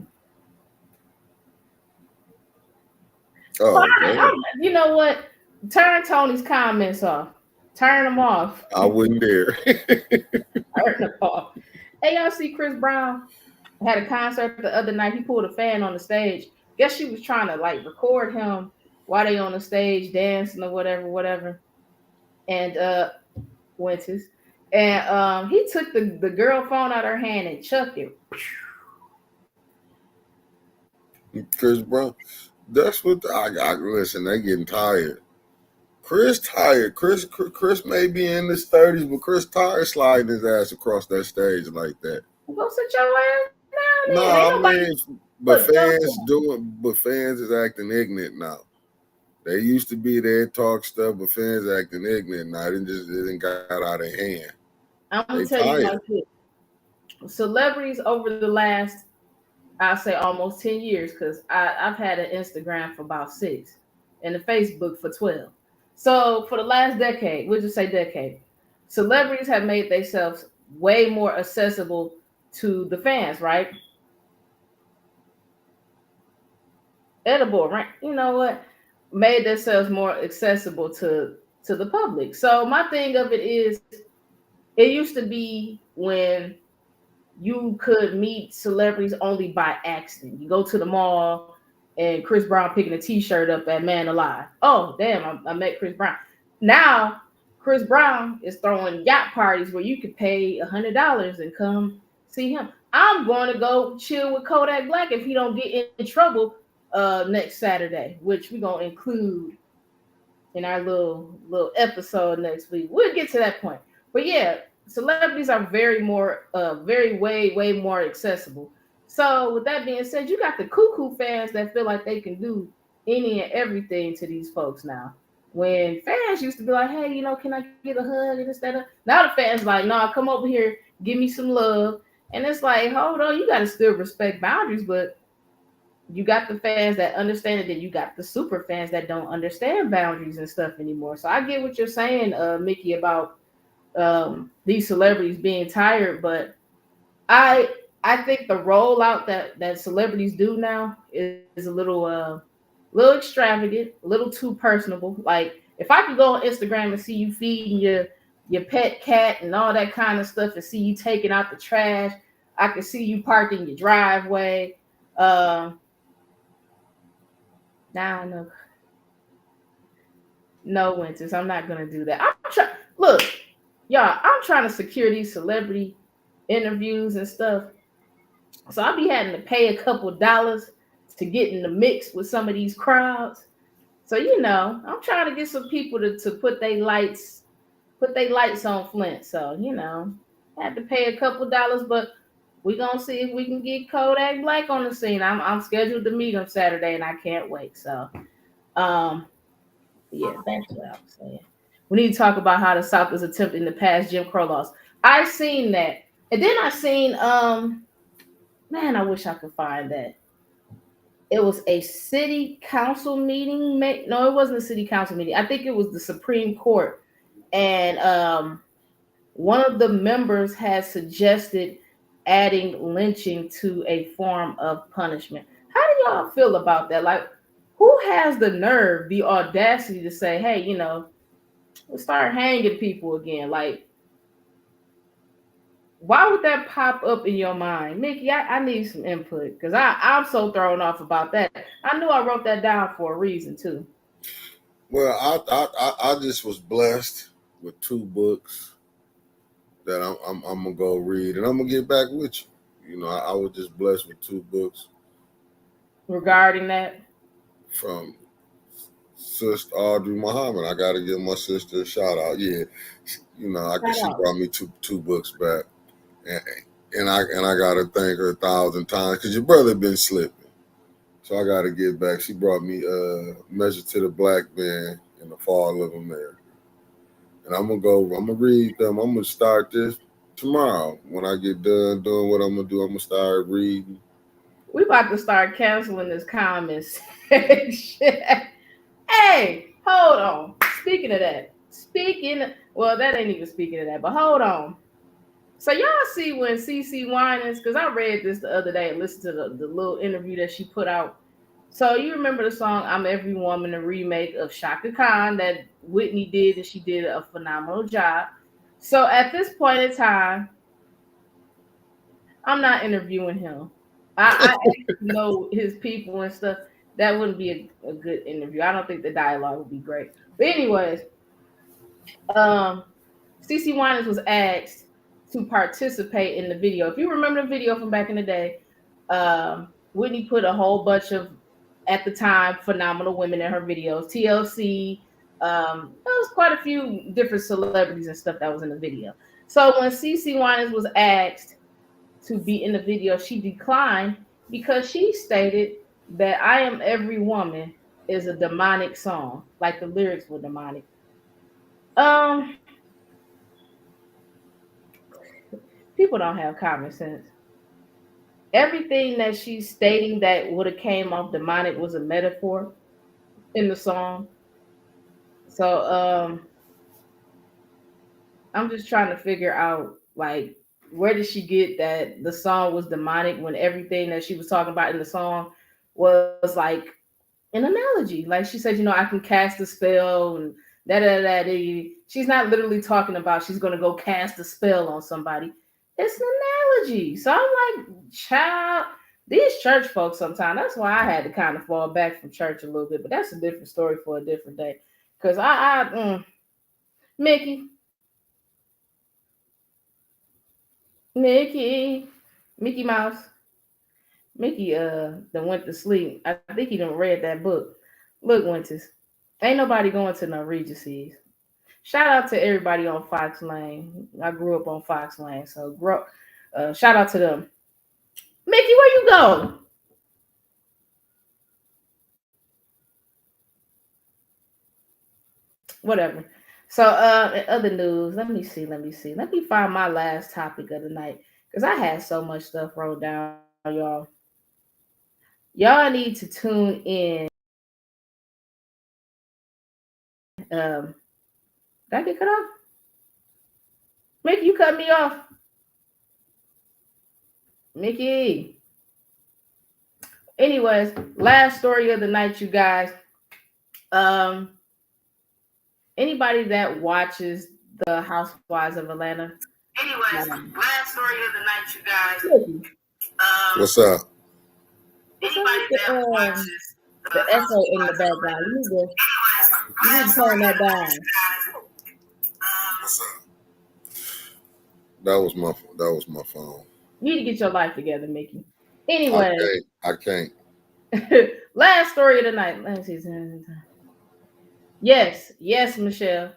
Oh, Fine. damn. You know what? Turn Tony's comments off. Turn them off. I wouldn't dare. Turn them off. Hey, y'all see Chris Brown had a concert the other night. He pulled a fan on the stage. Guess she was trying to like record him while they on the stage dancing or whatever. And Winters. And he took the girl phone out of her hand and chucked it. Chris Brown. That's what I listen. They getting tired. Chris tired. Chris may be in his 30s, but Chris tired sliding his ass across that stage like that. Go sit your ass down No, there. Ain't I nobody mean, look go but fans is acting ignorant now. They used to be there talk stuff, but fans acting ignorant now. It got out of hand. I'm They gonna tell you tired. like this. Celebrities over the last I'll say almost 10 years, because I've had an Instagram for about 6 and a Facebook for 12. So for the last decade, we'll just say decade, celebrities have made themselves way more accessible to the fans, right? Edible, right? You know what? Made themselves more accessible to the public. So my thing of it is, it used to be when you could meet celebrities only by accident. You go to the mall and Chris Brown picking a T-shirt up at Man Alive. Oh, damn! I met Chris Brown. Now Chris Brown is throwing yacht parties where you could pay $100 and come see him. I'm going to go chill with Kodak Black if he don't get in trouble next Saturday, which we're gonna include in our little episode next week. We'll get to that point. But yeah, celebrities are very way more accessible. So with that being said, you got the cuckoo fans that feel like they can do any and everything to these folks now. When fans used to be like, hey, can I get a hug and this, that, that. Now the fans like, nah, come over here, give me some love. And it's like, hold on, you got to still respect boundaries, but you got the fans that understand it, then you got the super fans that don't understand boundaries and stuff anymore. So I get what you're saying, Mickey, about these celebrities being tired, but I think the rollout that celebrities do now is a little a little extravagant, a little too personable. Like if I could go on Instagram and see you feeding your pet cat and all that kind of stuff, and see you taking out the trash, I could see you parked in your driveway. Uh, now nah, no Winters. I'm not gonna do that. I'm trying. Look, y'all. I'm trying to secure these celebrity interviews and stuff. So I'll be having to pay a couple dollars to get in the mix with some of these crowds. So I'm trying to get some people to put their lights on Flint. So I had to pay a couple dollars, but we gonna see if we can get Kodak Black on the scene. I'm scheduled to meet him Saturday, and I can't wait. So um, yeah, that's what I was saying. We need to talk about how the South is attempting to pass Jim Crow laws. I seen that, and then I seen man, I wish I could find that. It was a city council meeting. No, it wasn't a city council meeting. I think it was the Supreme Court, and one of the members has suggested adding lynching to a form of punishment. How do y'all feel about that? Like, who has the nerve, the audacity to say, "Hey, let's start hanging people again"? Like, why would that pop up in your mind, Mickey? I need some input because I'm so thrown off about that. I knew I wrote that down for a reason too. Well, I just was blessed with two books that I'm gonna go read, and I'm gonna get back with you. I was just blessed with two books Regarding that, from Sister Audrey Muhammad. I gotta give my sister a shout out. Yeah, I guess she brought me two books back, and I gotta thank her 1,000 times because your brother been slipping. So I gotta get back. She brought me Measure to the Black Man in the Fall of America. And I'm gonna read them. I'm gonna start this tomorrow. When I get done doing what I'm gonna do, I'm gonna start reading. we about to start canceling this comment section. Hey, hold on. Speaking of that, well, that ain't even speaking of that, but hold on. So y'all see when CC Winans, because I read this the other day and listened to the little interview that she put out. So you remember the song "I'm Every Woman," a remake of Shaka Khan that Whitney did, and she did a phenomenal job. So at this point in time, I'm not interviewing him. I know his people and stuff. That wouldn't be a good interview. I don't think the dialogue would be great. But anyways, um, CC Winans was asked to participate in the video. If you remember the video from back in the day, Whitney put a whole bunch of, at the time, phenomenal women in her videos. TLC, there was quite a few different celebrities and stuff that was in the video. So when CC Winans was asked to be in the video, she declined because she stated that "I Am Every Woman" is a demonic song, like the lyrics were demonic. Um, People don't have common sense. Everything that she's stating that would have came off demonic was a metaphor in the song. So I'm just trying to figure out, like, where did she get that the song was demonic when everything that she was talking about in the song was like an analogy. Like she said, I can cast a spell and da da da. She's not literally talking about she's gonna go cast a spell on somebody. It's an analogy. So I'm like, child, these church folks sometimes. That's why I had to kind of fall back from church a little bit. But that's a different story for a different day. Cause Mickey, Mickey, Mickey Mouse, Mickey, that went to sleep. I think he done read that book. Look, Winters, ain't nobody going to no Regencies. Shout out to everybody on Fox Lane. I grew up on Fox Lane, so shout out to them. Mickey, where you go? Whatever. So, in other news, let me see. Let me find my last topic of the night because I had so much stuff wrote down, y'all. Y'all need to tune in. Did I get cut off? Mickey, you cut me off. Mickey. Anyways, last story of the night, you guys. Um, anybody that watches the Housewives of Atlanta, Anyways, um, last story of the night, you guys. Nikki, What's up? what's up Anybody with that watches the the echo in the Housewives of background? Atlanta. You need to Anyways, you need last to turn story of that the night, down. you guys. What's up? That was my phone. You need to get your life together, Mickey. I Anyway, can't. I can't. last story of the night. Let's see. Yes, yes, Michelle.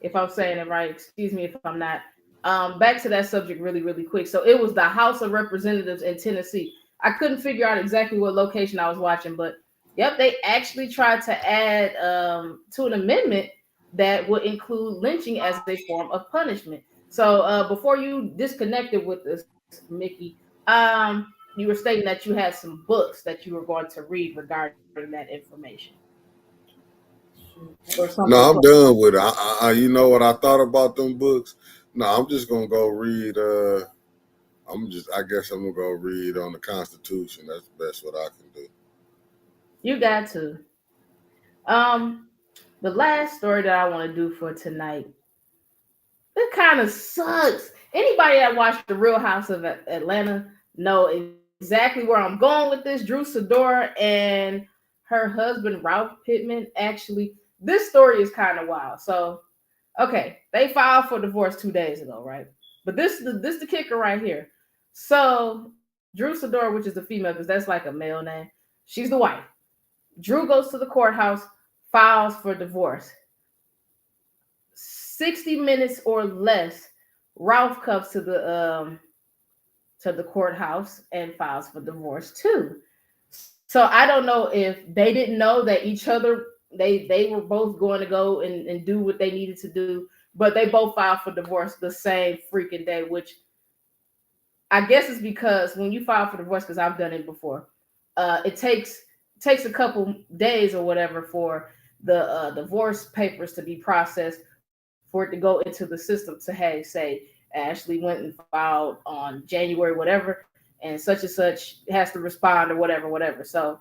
If I'm saying it right, excuse me if I'm not. Back to that subject really, really quick. So it was the House of Representatives in Tennessee. I couldn't figure out exactly what location I was watching, but yep, they actually tried to add to an amendment that would include lynching as a form of punishment. So before you disconnected with us, Mickey, you were stating that you had some books that you were going to read regarding that information or something. No, I'm done with it. You know what I thought about them books? No, I'm just gonna go read. I guess I'm gonna go read on the Constitution. That's the best what I can do. You got to. Um, the last story that I want to do for tonight, it kind of sucks. Anybody that watched The Real House of Atlanta know exactly where I'm going with this. Drew Sidora and her husband Ralph Pittman. Actually, this story is kind of wild. So, okay, they filed for divorce 2 days ago, right? But this the kicker right here. So Drew Sidora, which is the female, because that's like a male name, she's the wife. Drew goes to the courthouse, files for divorce. 60 minutes or less, Ralph comes to the courthouse and files for divorce too. So I don't know if they didn't know that each other they were both going to go and do what they needed to do, but they both filed for divorce the same freaking day, which I guess is because when you file for divorce, because I've done it before, it takes a couple days or whatever for the divorce papers to be processed, for it to go into the system to, hey, say Ashley went and filed on January whatever, and such has to respond or whatever. So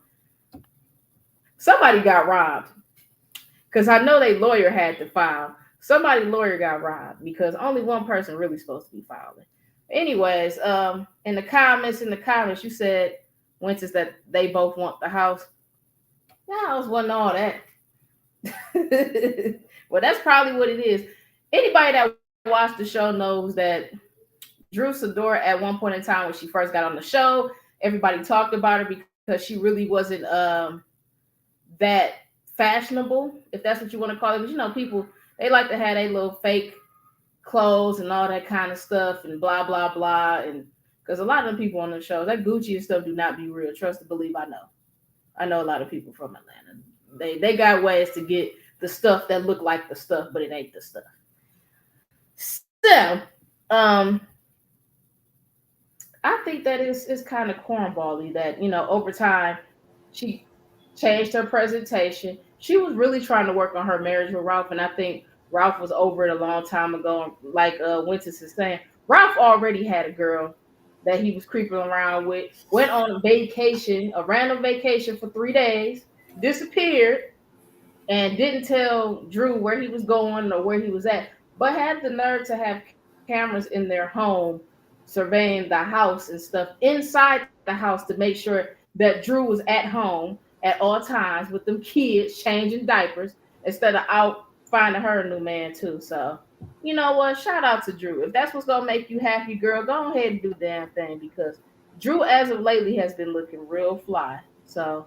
somebody got robbed, because I know they lawyer had to file. Somebody lawyer got robbed because only one person really supposed to be filing. Anyways, in the comments, you said, Winters, that they both want the house. Yeah, I was wanting all that. Well, that's probably what it is. Anybody that watched the show knows that Drew Sidora, at one point in time when she first got on the show, everybody talked about her because she really wasn't that fashionable, if that's what you want to call it. But people, they like to have their little fake clothes and all that kind of stuff and blah blah blah. And because a lot of them people on the show, that Gucci and stuff do not be real. Trust to believe, I know a lot of people from Atlanta. They got ways to get the stuff that look like the stuff, but it ain't the stuff. So, I think that is kind of cornbally that over time she changed her presentation. She was really trying to work on her marriage with Ralph, and I think Ralph was over it a long time ago. Like Winters is saying, Ralph already had a girl that he was creeping around with. Went on a vacation, a random vacation for 3 days, disappeared, and didn't tell Drew where he was going or where he was at, but had the nerve to have cameras in their home surveying the house and stuff inside the house to make sure that Drew was at home at all times with them kids changing diapers instead of out finding her a new man too. So, you know what? Shout out to Drew. If that's what's gonna make you happy, girl, go ahead and do the damn thing, because Drew, as of lately, has been looking real fly. So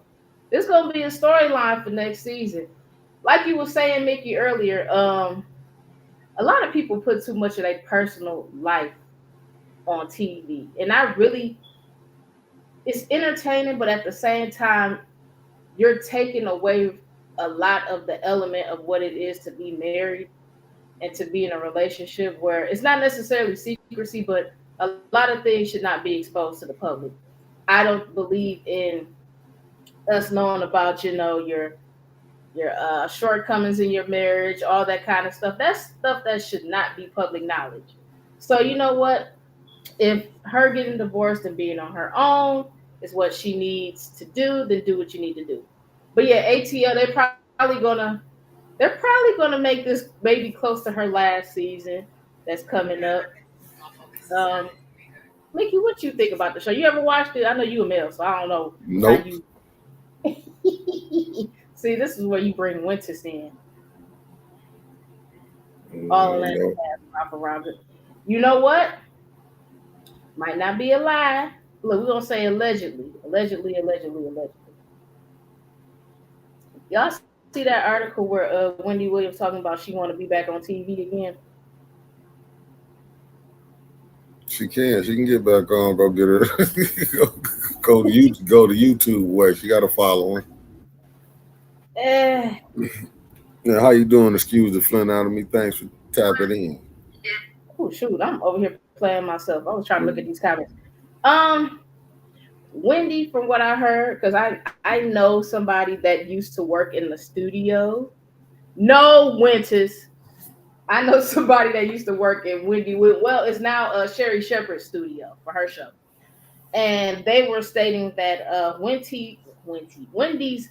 this gonna be a storyline for next season. Like you were saying, Mickey, earlier, a lot of people put too much of their personal life on TV, and I really, it's entertaining, but at the same time, you're taking away a lot of the element of what it is to be married and to be in a relationship where it's not necessarily secrecy, but a lot of things should not be exposed to the public. I don't believe in us knowing about your shortcomings in your marriage, all that kind of stuff. That's stuff that should not be public knowledge. So you know what? If her getting divorced and being on her own, is what she needs to do, then do what you need to do. But yeah, ATL, they're probably gonna make this maybe close to her last season that's coming up. Um, Mickey, what you think about the show? You ever watched it? I know you a male, so I don't know how Nope. you. See, this is where you bring Winters in, all in that Nope. wrap around it. You know what? Might not be a lie. Look, we're gonna say allegedly, allegedly, allegedly, allegedly. Y'all see that article where Wendy Williams talking about she want to be back on TV again? She can get back on. Go get her. go, go to YouTube. Way she got a following. Eh. Yeah, how you doing? Excuse the Flint out of me. Thanks for tapping in. Oh shoot, I'm over here playing myself. I was trying to look at these comments. Um, Wendy, from what I heard, because I know somebody that used to work in the studio. No, Winters. I know somebody that used to work in Well, it's now Sherry Shepherd's studio for her show, and they were stating that Wendy's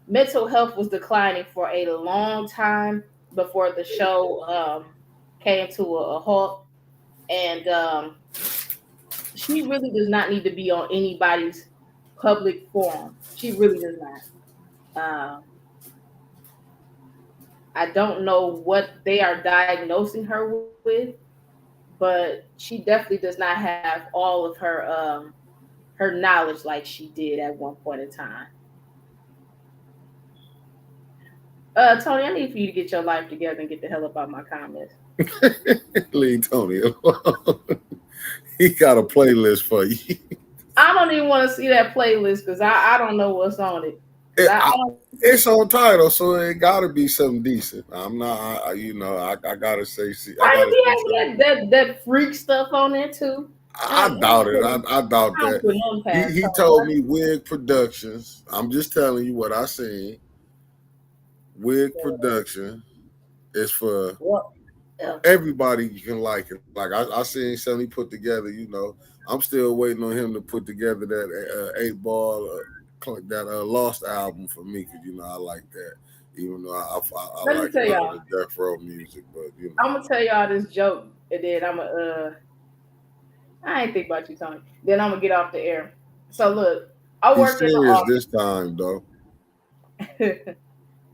mental health was declining for a long time before the show came to a halt, and she really does not need to be on anybody's public forum. She really does not. I don't know what they are diagnosing her with, but she definitely does not have all of her knowledge like she did at one point in time. Tony, I need for you to get your life together and get the hell up out my comments. Leave Tony alone. He got a playlist for you. I don't even want to see that playlist because I don't know what's on it. It's on title, so it got to be something decent. I'm not, I gotta say, I Why gotta do say we have that freak stuff on there too? I doubt it. I doubt don't that. put none past He her. told me Wig Productions. I'm just telling you what I seen. Wig Production is for Well, everybody. You can like it. Like I seen something he put together. I'm still waiting on him to put together that 8 Ball that Lost album for me because I like that. Even though I let me like tell a lot of y'all. the Death Row music, but I'm gonna tell y'all this joke, and then I ain't think about you, Tony. Then I'm gonna get off the air. So look, I he's work in the serious office. this time though.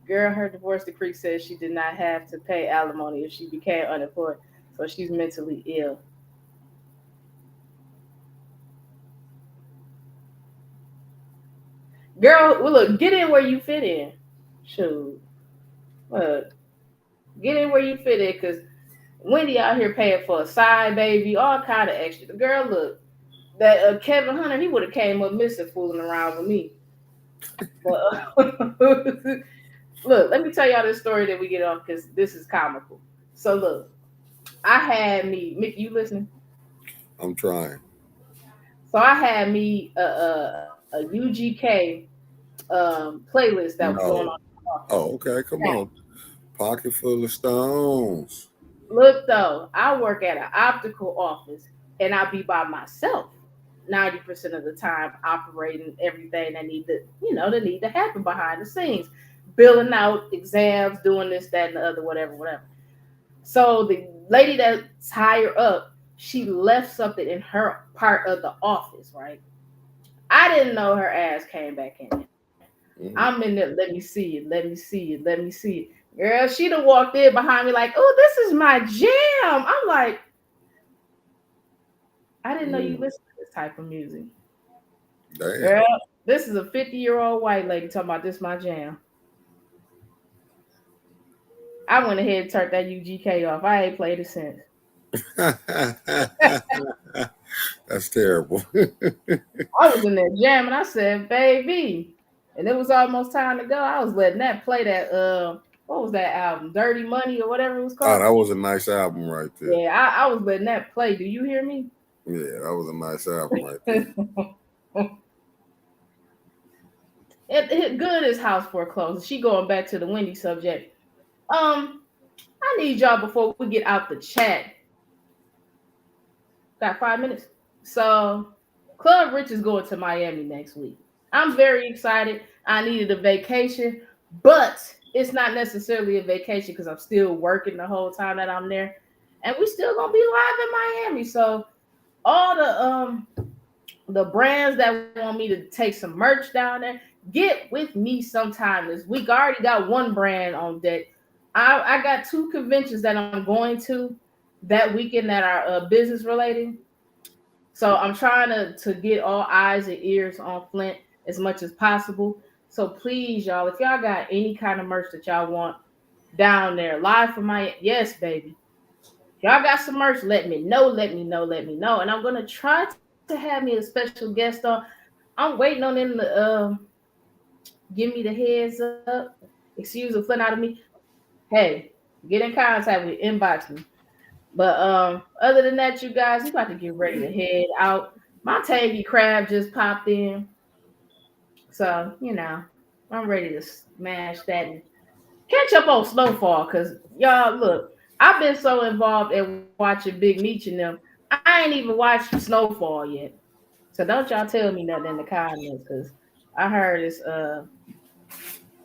Girl, her divorce decree says she did not have to pay alimony if she became unemployed, so she's mentally ill. Girl, well, look, get in where you fit in. Shoot, look, get in where you fit in, cause Wendy out here paying for a side baby, all kind of extra. The girl, look, that Kevin Hunter, he would have came up missing fooling around with me. But look, let me tell y'all this story that we get off because this is comical. So look, I had me, Mickey, you listening? I'm trying. So I had me a UGK playlist that was going on. No. Oh, okay. Come on. Pocket full of stones. Look though, I work at an optical office and I be by myself 90% of the time operating everything that need to happen behind the scenes. Billing out exams, doing this, that, and the other, whatever, whatever. So the lady that's higher up, she left something in her part of the office, right? I didn't know her ass came back in there. I'm in there, let me see it, let me see it, let me see it. Girl, she done walked in behind me like, oh, this is my jam. I'm like, I didn't know you listen to this type of music. Damn. Girl, this is a 50-year-old white lady talking about this my jam. I went ahead and turned that UGK off. I ain't played it since. That's terrible. I was in there jamming. I said, baby. And it was almost time to go. I was letting that play that what was that album? Dirty Money or whatever it was Oh, called. that was a nice album right there. Yeah, I was letting that play. Do you hear me? Yeah, that was a nice album right there. it good as house foreclosed. She going back to the Wendy subject. I need y'all before we get out the chat. Got 5 minutes. So Club Rich is going to Miami next week. I'm very excited. I needed a vacation, but it's not necessarily a vacation because I'm still working the whole time that I'm there. And we still gonna be live in Miami. So all the brands that want me to take some merch down there, get with me sometime this week. I already got one brand on deck. I got two conventions that I'm going to that weekend that are business related. So I'm trying to get all eyes and ears on Flint as much as possible. So please, y'all, if y'all got any kind of merch that y'all want down there, live from my yes, baby. If y'all got some merch, let me know, let me know, let me know. And I'm gonna try to have me a special guest on. I'm waiting on them to give me the heads up. Excuse the Flint out of me. Hey, get in contact with inbox me. But other than that, you guys, we about to get ready to head out. My tangy crab just popped in. So, I'm ready to smash that and catch up on Snowfall. Cause y'all look, I've been so involved in watching Big Meech and them. I ain't even watched Snowfall yet. So don't y'all tell me nothing in the comments, cause I heard it's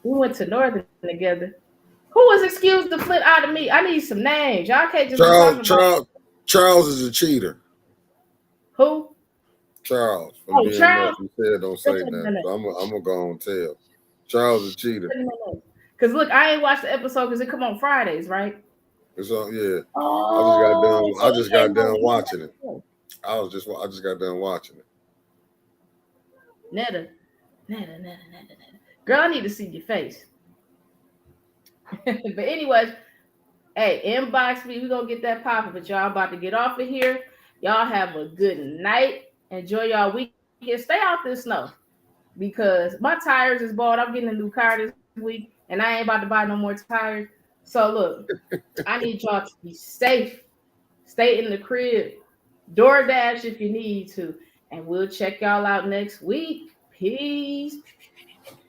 we went to Northern together. Who was excused to Flint out of me? I need some names. Y'all can't just be talking Charles, about Charles, Charles is a cheater. who? Charles from Oh, BMF. Charles. He said don't say nothing. So I'm gonna go and tell. Charles is a cheater. Because look, I ain't watched the episode because it come on Fridays, right? It's on, yeah. Oh, I so just it got came done on. watching it. I just got done watching it. Netta, Netta. Girl, I need to see your face. But anyways, hey, inbox me. We gonna get that popping. But y'all about to get off of here. Y'all have a good night. Enjoy y'all weekend. Stay out this snow because my tires is bald. I'm getting a new car this week, and I ain't about to buy no more tires. So look, I need y'all to be safe. Stay in the crib. DoorDash if you need to. And we'll check y'all out next week. Peace.